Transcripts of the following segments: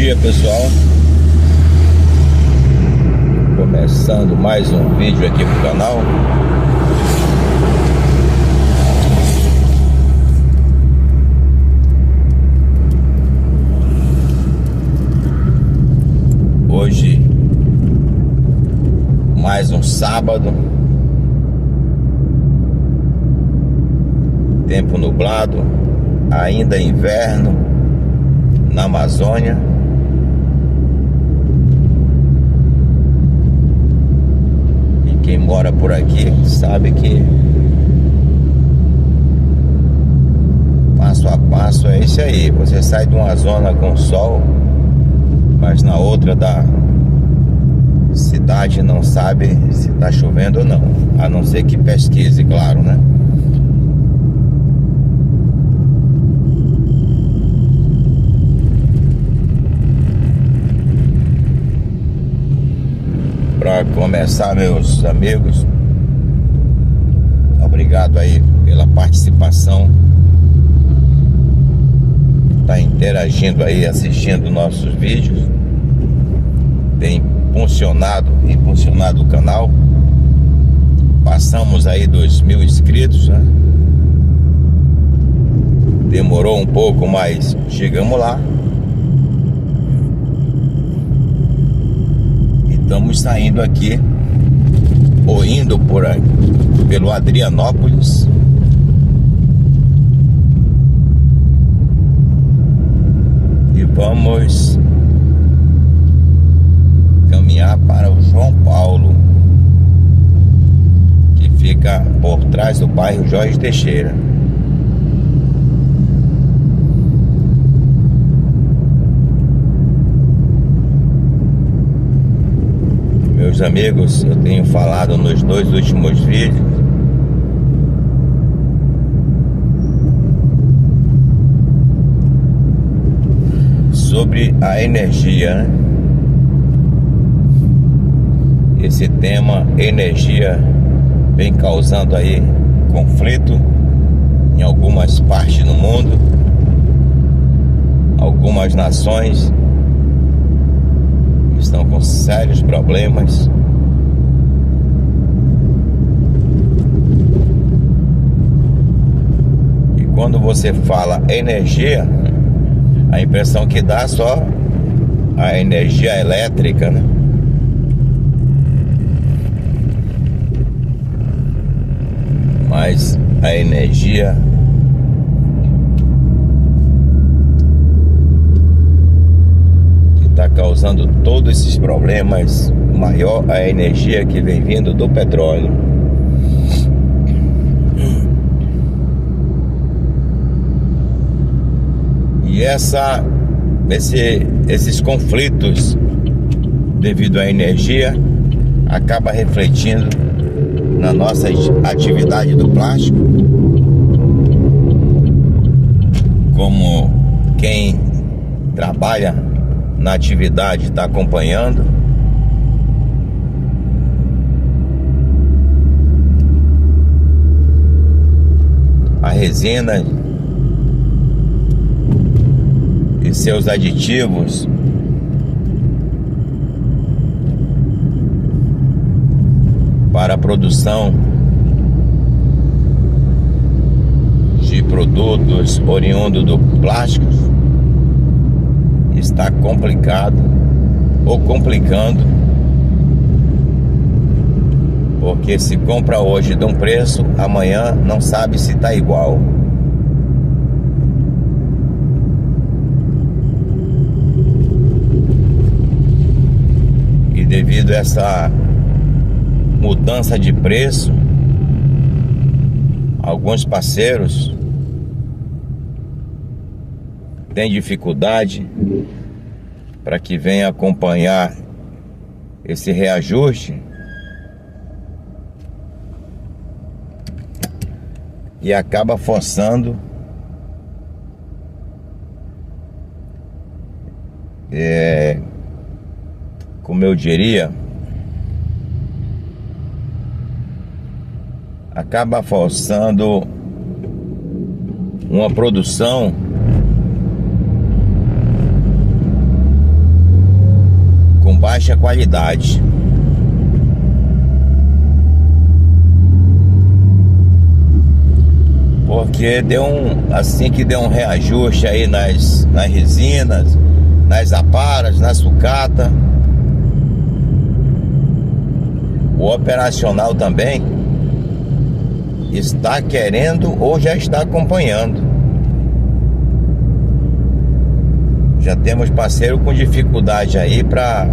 dia, pessoal. Começando mais um vídeo aqui pro canal. Hoje, mais um sábado. Tempo nublado, ainda inverno na Amazônia. E quem mora por aqui sabe que passo a passo é isso aí. Você sai de uma zona com sol, mas na outra da cidade não sabe se está chovendo ou não, a não ser que pesquise, claro, né? Para começar, meus amigos, obrigado aí pela participação, tá interagindo aí, assistindo nossos vídeos, tem impulsionado o canal. Passamos aí 2.000 inscritos, né? Demorou um pouco, mas chegamos lá. Estamos saindo aqui, ou indo pelo Adrianópolis. E vamos caminhar para o João Paulo, que fica por trás do bairro Jorge Teixeira. Meus amigos, eu tenho falado nos 2 últimos vídeos sobre a energia, né? Esse tema energia vem causando aí conflito em algumas partes do mundo. Algumas nações estão com sérios problemas. E quando você fala energia, a impressão que dá é só a energia elétrica, né? Mas a energia está causando todos esses problemas maior a energia que vem vindo do petróleo. E esses conflitos devido à energia acaba refletindo na nossa atividade do plástico, como quem trabalha na atividade está acompanhando. A resina e seus aditivos para a produção de produtos oriundos do plástico está complicado ou complicando, porque se compra hoje de um preço, amanhã não sabe se está igual. E devido a essa mudança de preço, alguns parceiros têm dificuldade para que venha acompanhar esse reajuste, e acaba forçando como eu diria, acaba forçando uma produção baixa qualidade. Porque assim que deu um reajuste aí nas resinas, nas aparas, na sucata, o operacional também está querendo ou já está acompanhando. Já temos parceiro com dificuldade aí para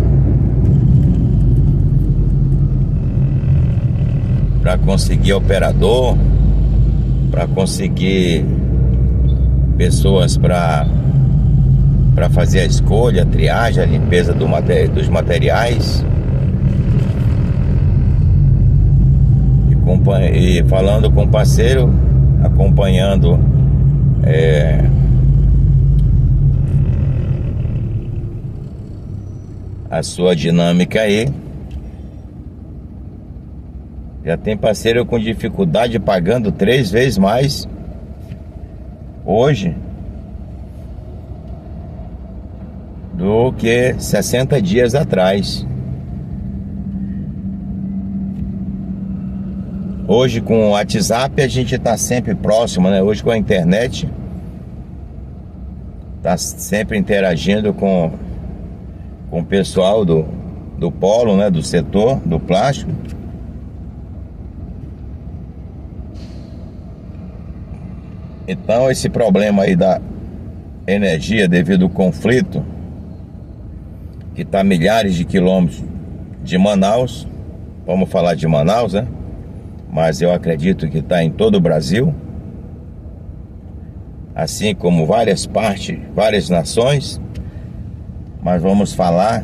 conseguir operador, para conseguir pessoas para fazer a escolha, a triagem, a limpeza dos materiais. E falando com o parceiro, acompanhando a sua dinâmica aí. Já tem parceiro com dificuldade pagando 3 vezes mais hoje do que 60 dias atrás. Hoje com o WhatsApp a gente está sempre próximo, né? Hoje com a internet está sempre interagindo com o pessoal do polo, né? Do setor do plástico. Então esse problema aí da energia devido ao conflito que está a milhares de quilômetros de Manaus, vamos falar de Manaus, né? Mas eu acredito que está em todo o Brasil, assim como várias partes, várias nações, mas vamos falar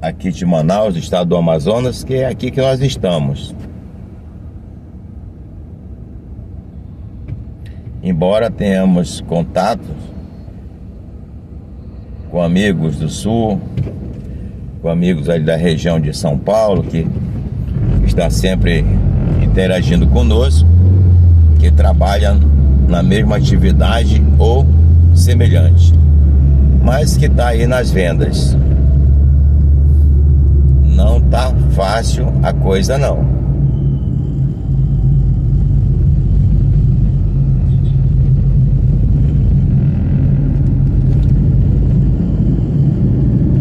aqui de Manaus, do estado do Amazonas, que é aqui que nós estamos. Embora tenhamos contatos com amigos do sul, com amigos ali da região de São Paulo, que está sempre interagindo conosco, que trabalham na mesma atividade ou semelhante, mas que está aí nas vendas. Não tá fácil a coisa não.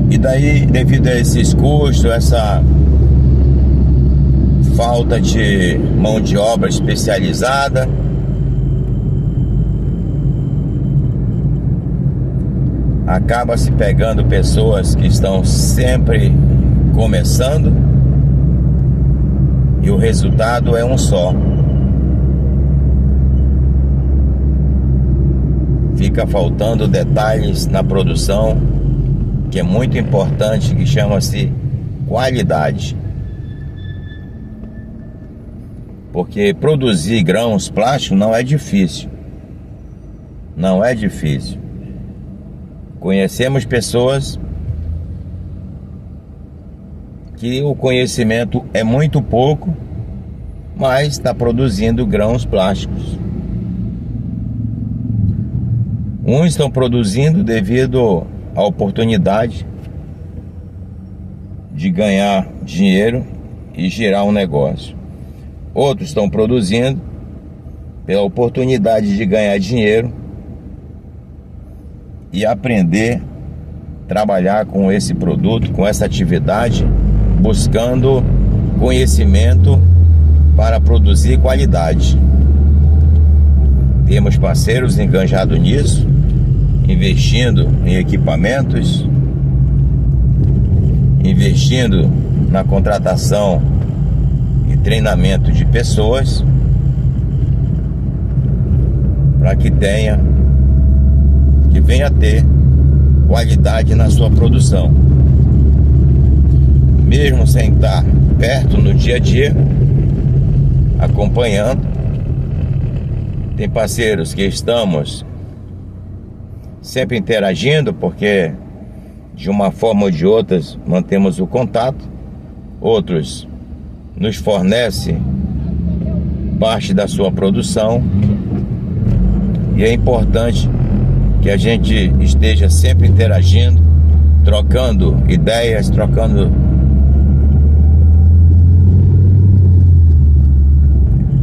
E daí, devido a esses custos, essa falta de mão de obra especializada, acaba se pegando pessoas que estão sempre começando e o resultado é um só. Fica faltando detalhes na produção, que é muito importante, que chama-se qualidade. Porque produzir grãos plásticos não é difícil. Não é difícil. Conhecemos pessoas que o conhecimento é muito pouco, mas está produzindo grãos plásticos. Uns estão produzindo devido à oportunidade de ganhar dinheiro e gerar um negócio. Outros estão produzindo pela oportunidade de ganhar dinheiro e aprender a trabalhar com esse produto, com essa atividade, buscando conhecimento para produzir qualidade. Temos parceiros enganjados nisso, investindo em equipamentos, investindo na contratação e treinamento de pessoas para que venha a ter qualidade na sua produção. Mesmo sem estar perto no dia a dia, acompanhando, tem parceiros que estamos sempre interagindo, porque de uma forma ou de outra mantemos o contato. Outros nos fornecem parte da sua produção, e é importante que a gente esteja sempre interagindo trocando ideias, trocando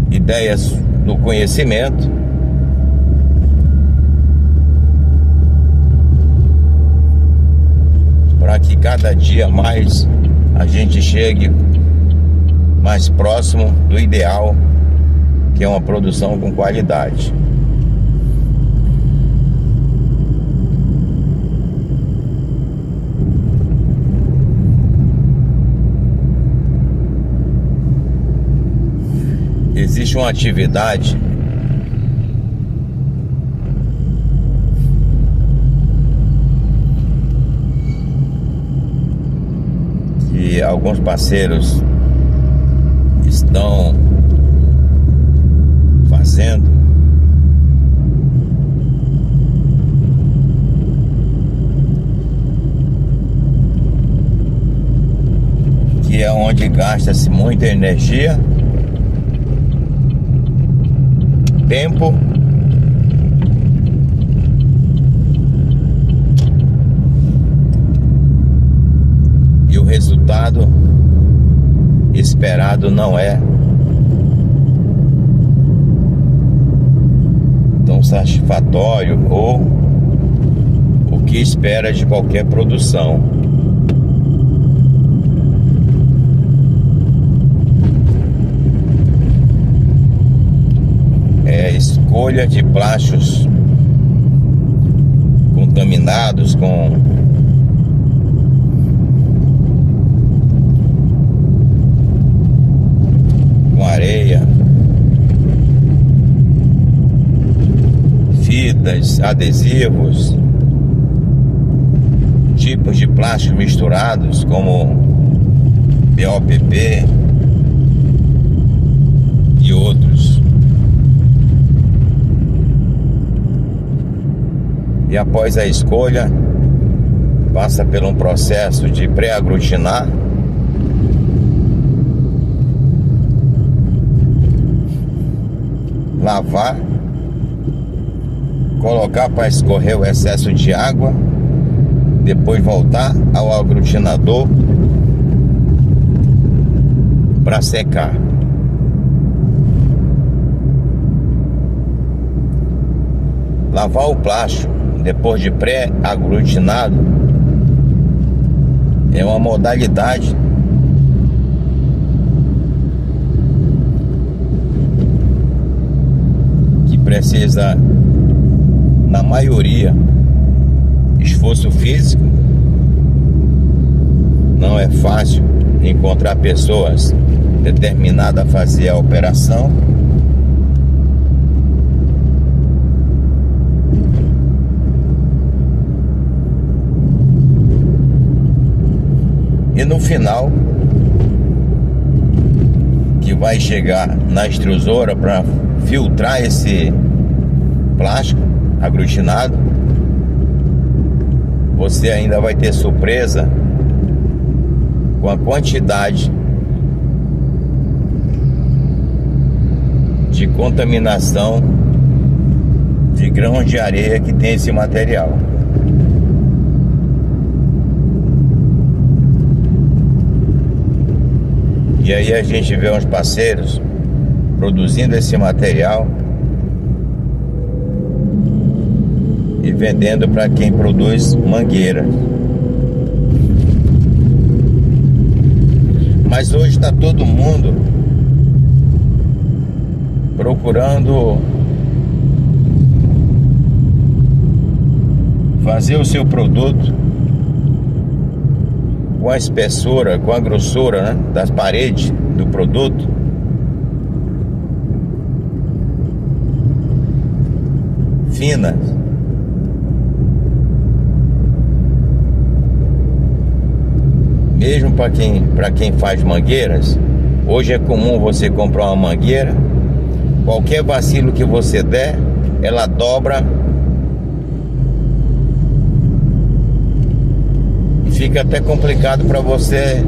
ideias do conhecimento, para que cada dia mais a gente chegue mais próximo do ideal, que é uma produção com qualidade. Existe uma atividade que alguns parceiros estão fazendo, que é onde gasta-se muita energia, tempo e o resultado esperado não é tão satisfatório ou o que espera de qualquer produção. Escolha de plásticos contaminados com areia, fitas, adesivos, tipos de plástico misturados como BOPP e outros. E após a escolha, passa por um processo de pré-aglutinar, lavar, colocar para escorrer o excesso de água, depois voltar ao aglutinador para secar. Lavar o plástico depois de pré-aglutinado é uma modalidade que precisa, na maioria, esforço físico. Não é fácil encontrar pessoas determinadas a fazer a operação. E no final, que vai chegar na extrusora para filtrar esse plástico aglutinado, você ainda vai ter surpresa com a quantidade de contaminação de grãos de areia que tem esse material. E aí a gente vê uns parceiros produzindo esse material e vendendo para quem produz mangueira. Mas hoje está todo mundo procurando fazer o seu produto com a espessura, com a grossura, né, das paredes do produto, finas. Mesmo para quem faz mangueiras, hoje é comum você comprar uma mangueira, qualquer vacilo que você der, ela dobra e fica até complicado para você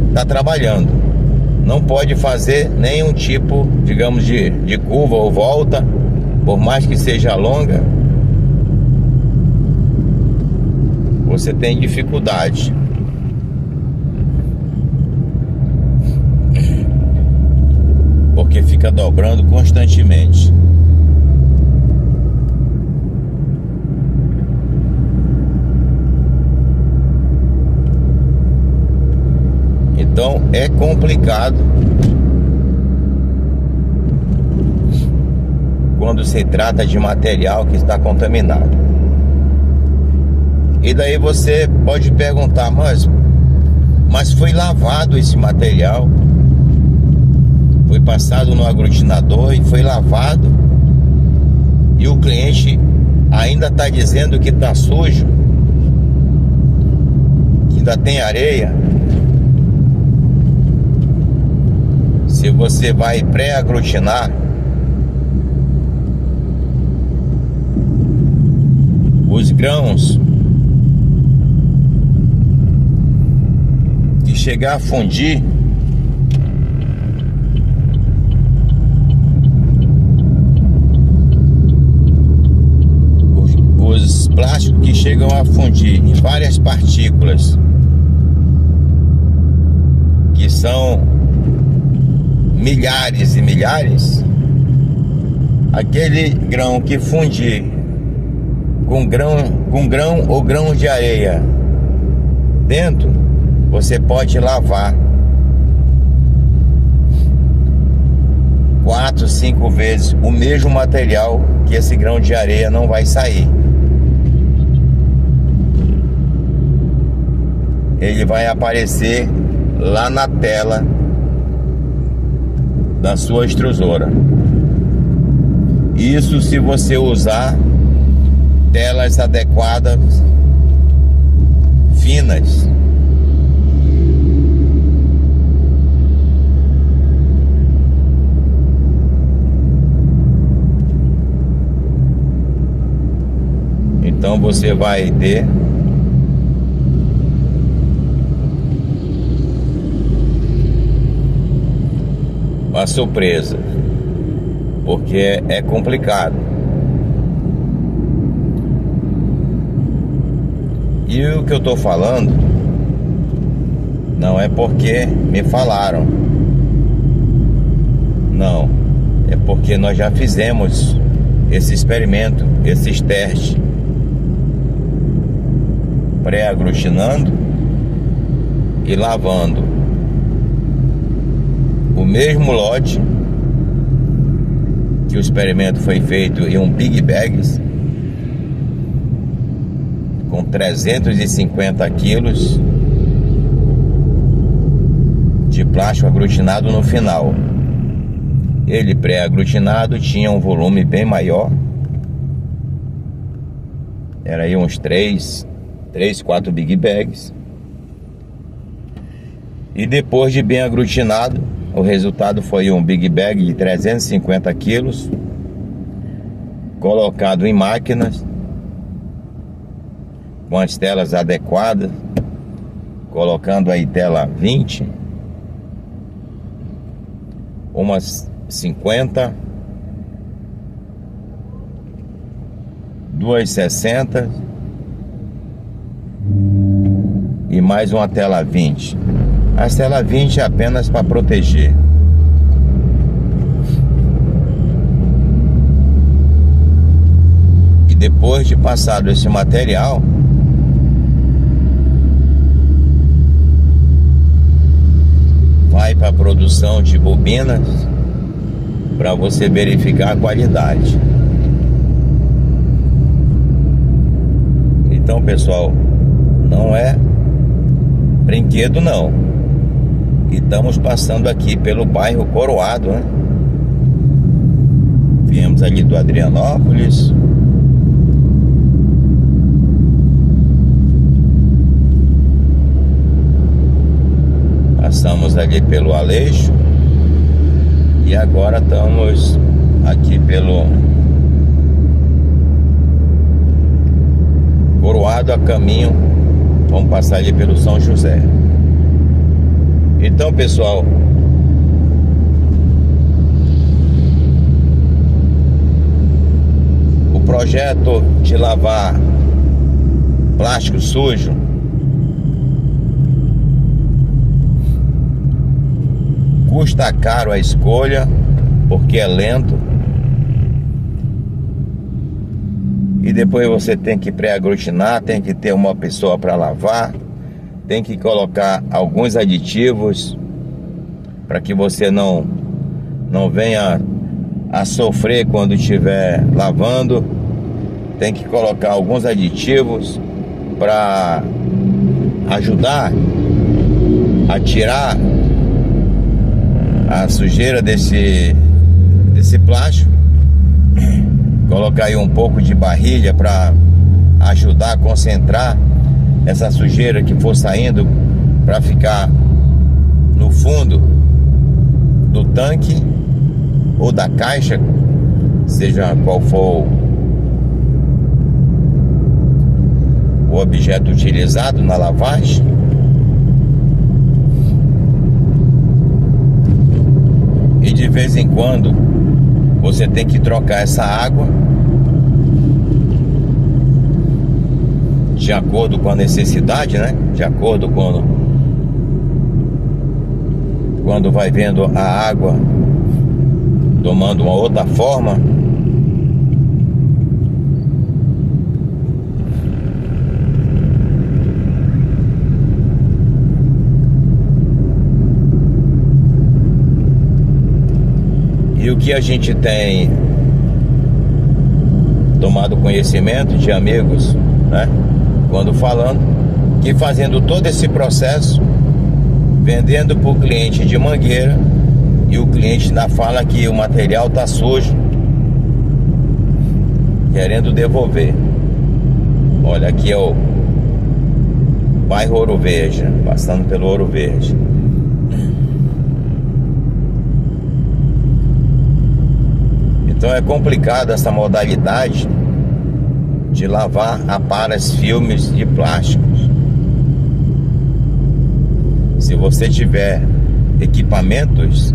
estar trabalhando. Não pode fazer nenhum tipo, digamos, de curva ou volta, por mais que seja longa. você tem dificuldade. Porque fica dobrando constantemente. Então é complicado quando se trata de material que está contaminado. E daí você pode perguntar, mas foi lavado esse material? Foi passado no aglutinador e foi lavado? E o cliente ainda está dizendo que está sujo? Que ainda tem areia? Se você vai pré-aglutinar, os grãos que chegar a fundir, os plásticos que chegam a fundir em várias partículas, que são milhares e milhares, aquele grão que fundir com grão ou grão de areia dentro, você pode lavar 4, 5 vezes o mesmo material, que esse grão de areia não vai sair. Ele vai aparecer lá na tela da sua extrusora. Isso se você usar telas adequadas, finas. Então você vai ter uma surpresa, porque é complicado. E o que eu tô falando não é porque me falaram, não, é porque nós já fizemos esse experimento, esses testes, pré-aglutinando e lavando o mesmo lote, que o experimento foi feito em um Big Bags com 350 quilos de plástico aglutinado no final. Ele pré-aglutinado tinha um volume bem maior, era aí uns 3, 4 Big Bags. E depois de bem aglutinado, o resultado foi um Big Bag de 350 quilos, colocado em máquinas, com as telas adequadas, colocando aí tela 20, umas 50, 2 60 e mais uma tela 20. As telas 20 é apenas para proteger. E depois de passado esse material, vai para a produção de bobinas para você verificar a qualidade. Então, pessoal, não é brinquedo não. E estamos passando aqui pelo bairro Coroado, né? Viemos ali do Adrianópolis, passamos ali pelo Aleixo e agora estamos aqui pelo Coroado a caminho. Vamos passar ali pelo São José. Então, pessoal, o projeto de lavar plástico sujo, custa caro a escolha, porque é lento. E depois você tem que pré-aglutinar, tem que ter uma pessoa para lavar, tem que colocar alguns aditivos para que você não venha a sofrer quando estiver lavando. Tem que colocar alguns aditivos para ajudar a tirar a sujeira desse plástico. Colocar aí um pouco de barrilha para ajudar a concentrar essa sujeira que for saindo, para ficar no fundo do tanque ou da caixa, seja qual for o objeto utilizado na lavagem. E de vez em quando você tem que trocar essa água de acordo com a necessidade, né? De acordo com quando vai vendo a água tomando uma outra forma. E o que a gente tem tomado conhecimento de amigos, né? Quando falando que fazendo todo esse processo, vendendo para o cliente de Mangueira, e o cliente ainda fala que o material está sujo, querendo devolver. Olha, aqui é o bairro Ouro Verde, passando pelo Ouro Verde. Então é complicado essa modalidade de lavar aparas, filmes de plásticos. Se você tiver equipamentos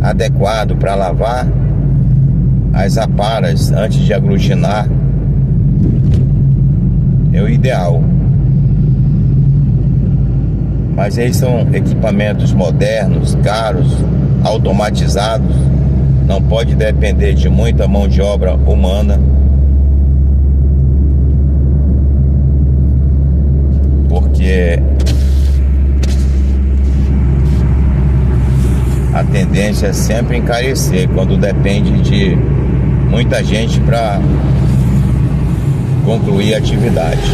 adequados para lavar as aparas antes de aglutinar, é o ideal. Mas eles são equipamentos modernos, caros, automatizados. Não pode depender de muita mão de obra humana, porque a tendência é sempre encarecer quando depende de muita gente para concluir a atividade.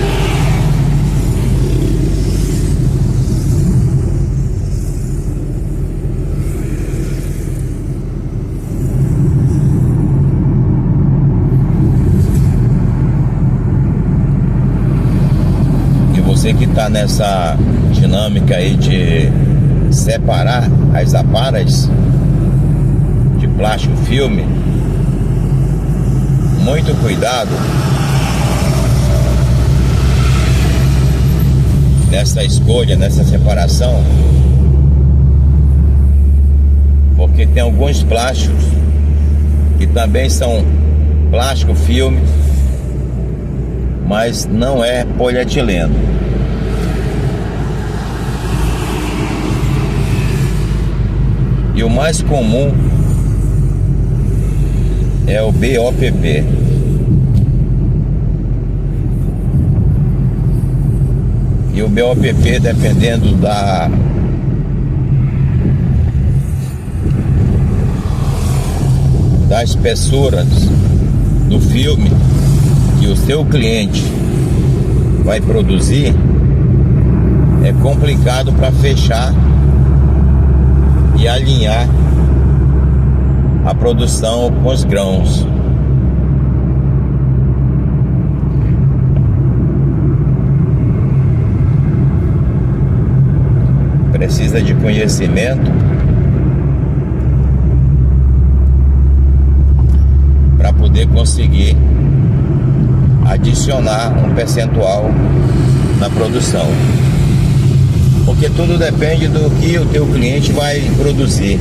Você que está nessa dinâmica aí de separar as aparas de plástico filme, muito cuidado nessa escolha, nessa separação, porque tem alguns plásticos que também são plástico filme, mas não é polietileno. E o mais comum é o BOPP. E o BOPP, dependendo da espessura do filme que o seu cliente vai produzir, é complicado para fechar e alinhar a produção com os grãos. Precisa de conhecimento para poder conseguir adicionar um percentual na produção. Porque tudo depende do que o teu cliente vai produzir.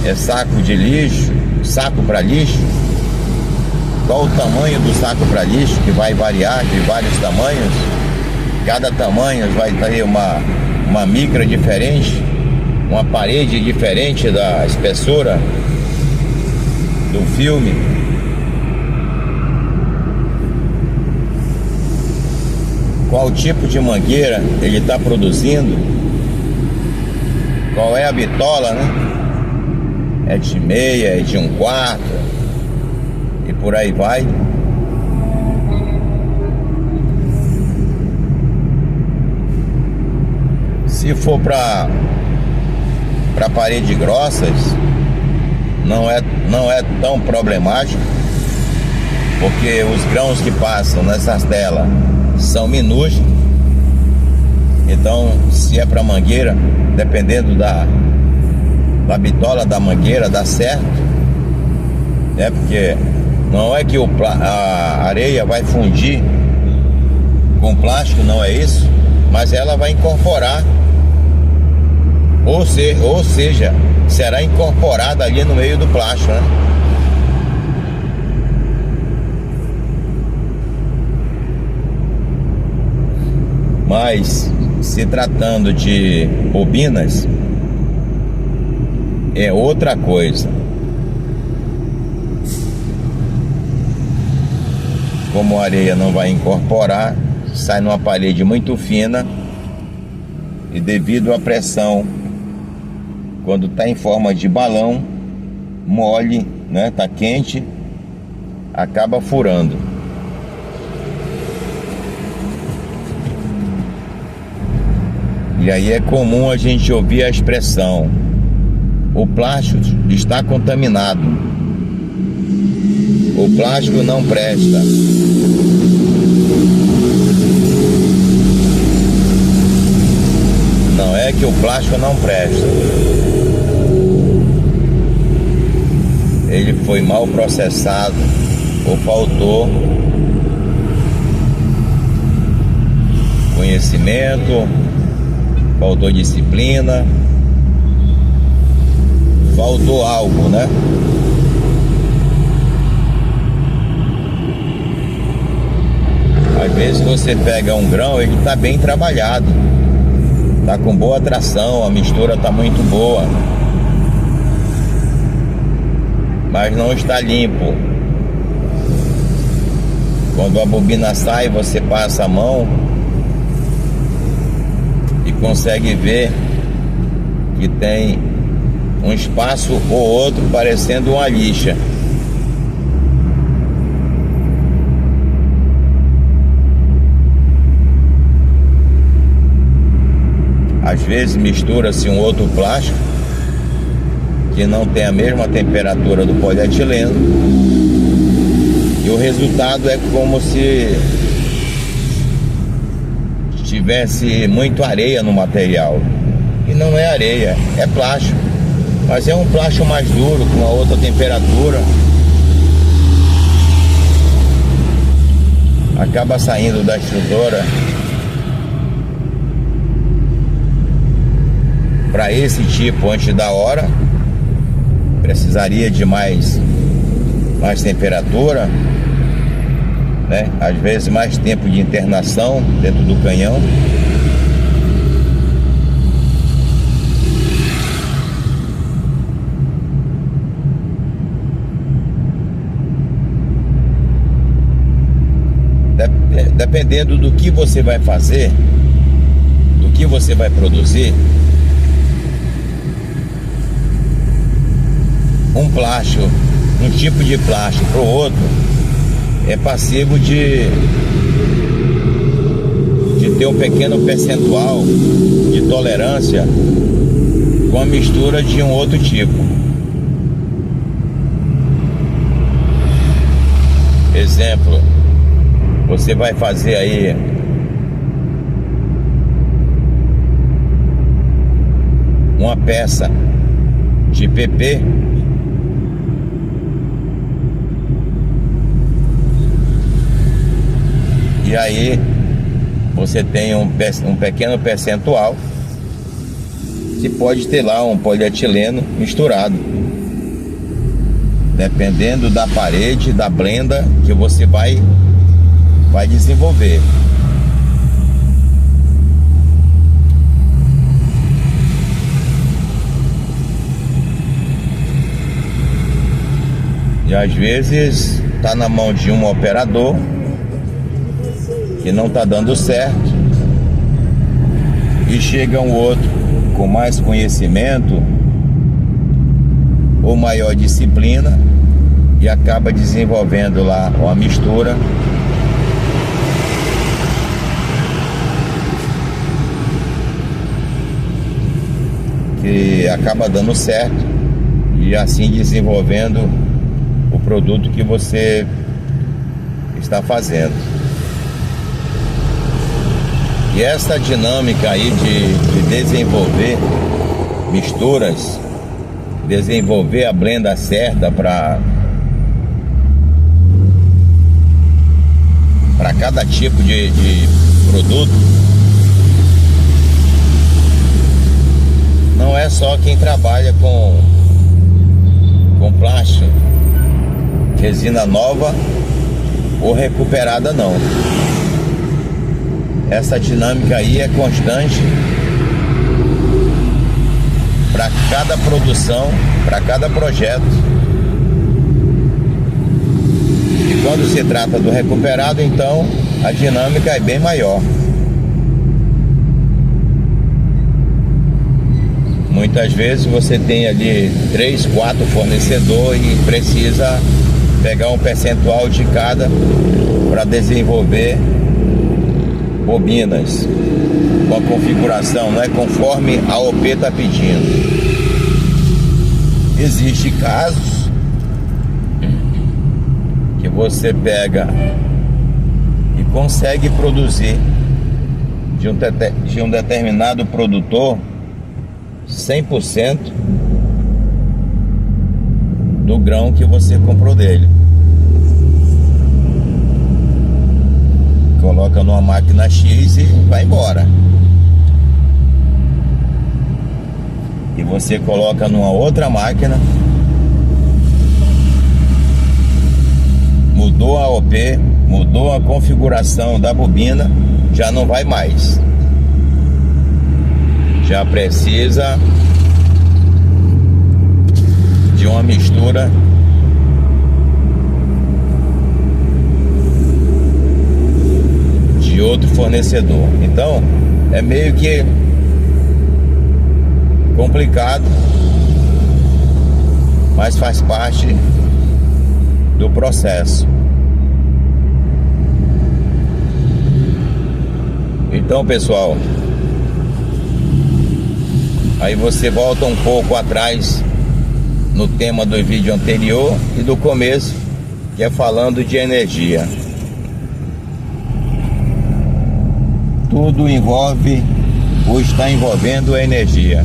É saco de lixo, saco para lixo, qual o tamanho do saco para lixo, que vai variar de vários tamanhos. Cada tamanho vai ter uma micra diferente, uma parede diferente da espessura do filme. Qual tipo de mangueira ele está produzindo, qual é a bitola, né? É de meia, é de 1/4 e por aí vai. Se for para parede grossas, não é tão problemático, porque os grãos que passam nessas telas são minúsculos. Então, se é para mangueira, dependendo da bitola da mangueira, dá certo, né? Porque não é que a areia vai fundir com plástico, não é isso, mas ela vai incorporar, ou seja, será incorporada ali no meio do plástico, né? Mas se tratando de bobinas, é outra coisa. Como a areia não vai incorporar, sai numa parede muito fina, e devido à pressão, quando está em forma de balão, mole, né, tá quente, acaba furando. E aí é comum a gente ouvir a expressão: o plástico está contaminado, o plástico não presta. Não é que o plástico não presta, ele foi mal processado ou faltou conhecimento, faltou disciplina, faltou algo, né? Às vezes você pega um grão, ele está bem trabalhado, está com boa tração, a mistura está muito boa, mas não está limpo. Quando a bobina sai, você passa a mão e consegue ver que tem um espaço ou outro parecendo uma lixa. Às vezes mistura-se um outro plástico que não tem a mesma temperatura do polietileno, e o resultado é como se tivesse muito areia no material. E não é areia, é plástico, mas é um plástico mais duro, com uma outra temperatura. Acaba saindo da extrusora para esse tipo antes da hora. Precisaria de mais temperatura, né? Às vezes mais tempo de internação dentro do canhão. Dependendo do que você vai fazer, do que você vai produzir, um plástico, um tipo de plástico para o outro, é passivo de ter um pequeno percentual de tolerância com a mistura de um outro tipo. Exemplo, você vai fazer aí uma peça de PP, e aí você tem um pequeno percentual que pode ter lá um polietileno misturado. dependendo da parede, da blenda que você vai desenvolver. E às vezes está na mão de um operador que não está dando certo, e chega um outro com mais conhecimento ou maior disciplina e acaba desenvolvendo lá uma mistura que acaba dando certo, e assim desenvolvendo o produto que você está fazendo. E essa dinâmica aí de desenvolver misturas, desenvolver a blenda certa para cada tipo de produto, não é só quem trabalha com plástico, resina nova ou recuperada, não. Essa dinâmica aí é constante para cada produção, para cada projeto. E quando se trata do recuperado, então a dinâmica é bem maior. Muitas vezes você tem ali 3, 4 fornecedores e precisa pegar um percentual de cada para desenvolver bobinas com a configuração, não é conforme a OP está pedindo. Existem casos que você pega e consegue produzir de um determinado produtor 100% do grão que você comprou dele. Coloca numa máquina X e vai embora. E você coloca numa outra máquina, mudou a OP, mudou a configuração da bobina, já não vai mais. Já precisa de uma mistura de outro fornecedor. Então é meio que complicado, mas faz parte do processo. Então, pessoal, aí você volta um pouco atrás no tema do vídeo anterior e do começo, que é falando de energia. Tudo envolve ou está envolvendo a energia.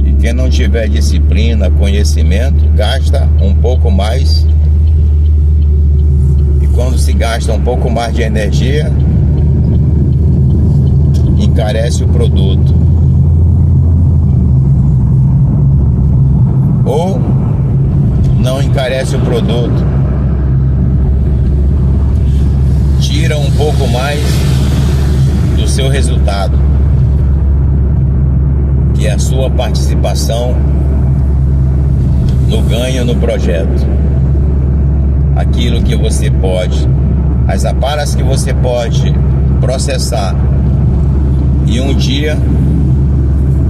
E quem não tiver disciplina, conhecimento, gasta um pouco mais. E quando se gasta um pouco mais de energia, encarece o produto. Ou não encarece o produto, tira um pouco mais do seu resultado, que é a sua participação no ganho no projeto. Aquilo que você pode, as aparas que você pode processar, e um dia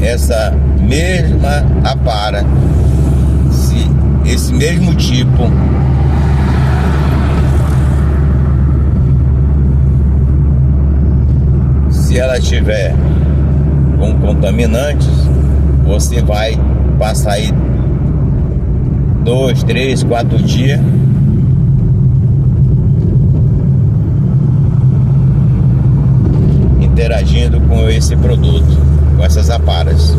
essa mesma apara, esse mesmo tipo se ela tiver com contaminantes, você vai passar aí 2, 3, 4 dias interagindo com esse produto, com essas aparas.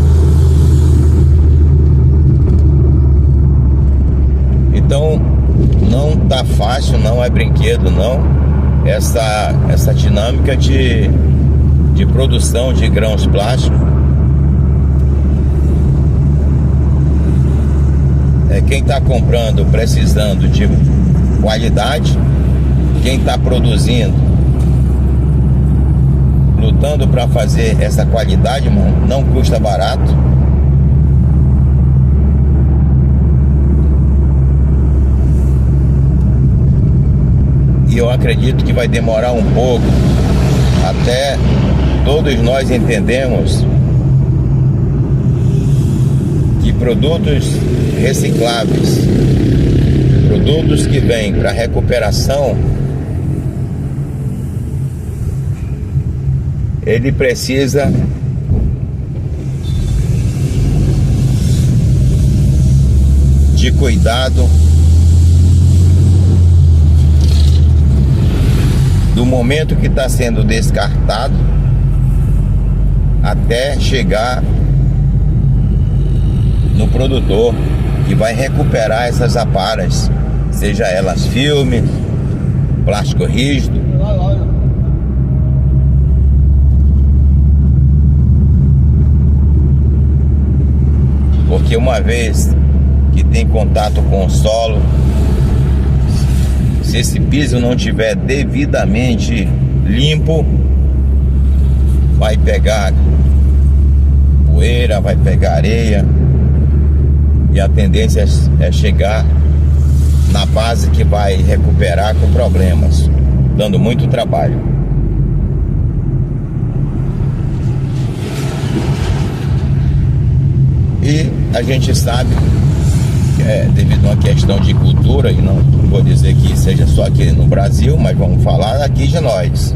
Então não tá fácil, não é brinquedo não, essa dinâmica de de produção de grãos plásticos. Quem está comprando precisando de qualidade, quem está produzindo lutando para fazer essa qualidade, mano, não custa barato. E eu acredito que vai demorar um pouco até todos nós entendemos que produtos recicláveis, produtos que vêm para recuperação, ele precisa de cuidado do momento que está sendo descartado até chegar no produtor que vai recuperar essas aparas, seja elas filme, plástico rígido. Porque uma vez que tem contato com o solo, se esse piso não tiver devidamente limpo, vai pegar poeira, vai pegar areia, e a tendência é chegar na base que vai recuperar com problemas, dando muito trabalho. E a gente sabe que devido a uma questão de cultura, e não vou dizer que seja só aqui no Brasil, mas vamos falar aqui de nós.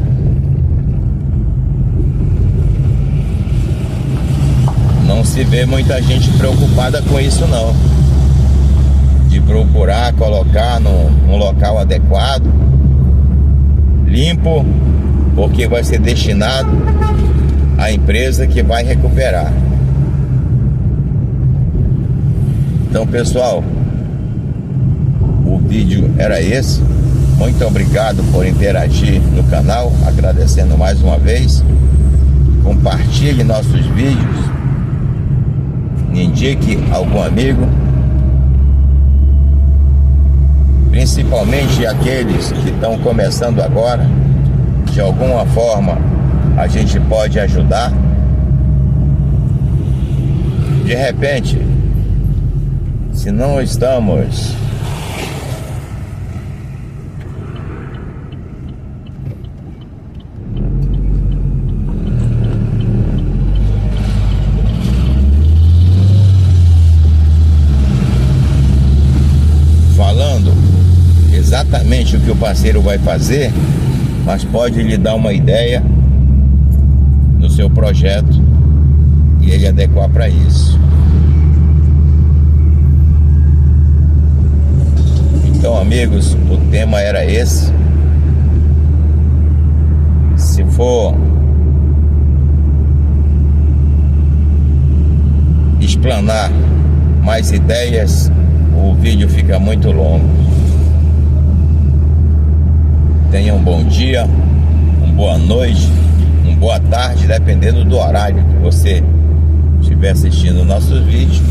Não se vê muita gente preocupada com isso não, de procurar colocar num local adequado, limpo, porque vai ser destinado à empresa que vai recuperar. Então, pessoal, o vídeo era esse. Muito obrigado por interagir no canal, agradecendo mais uma vez. Compartilhe nossos vídeos, indique algum amigo, principalmente aqueles que estão começando agora. De alguma forma a gente pode ajudar. De repente, se não estamos falando exatamente o que o parceiro vai fazer, mas pode lhe dar uma ideia no seu projeto e ele adequar para isso. Então, amigos, o tema era esse. Se for explanar mais ideias, o vídeo fica muito longo. Tenha um bom dia, uma boa noite, uma boa tarde, dependendo do horário que você estiver assistindo nossos vídeos.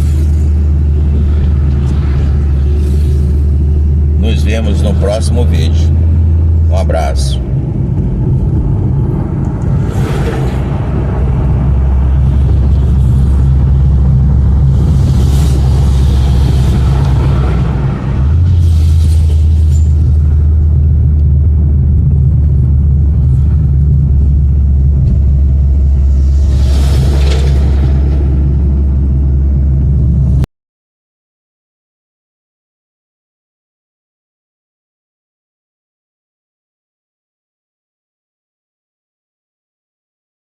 Nos vemos no próximo vídeo. Um abraço.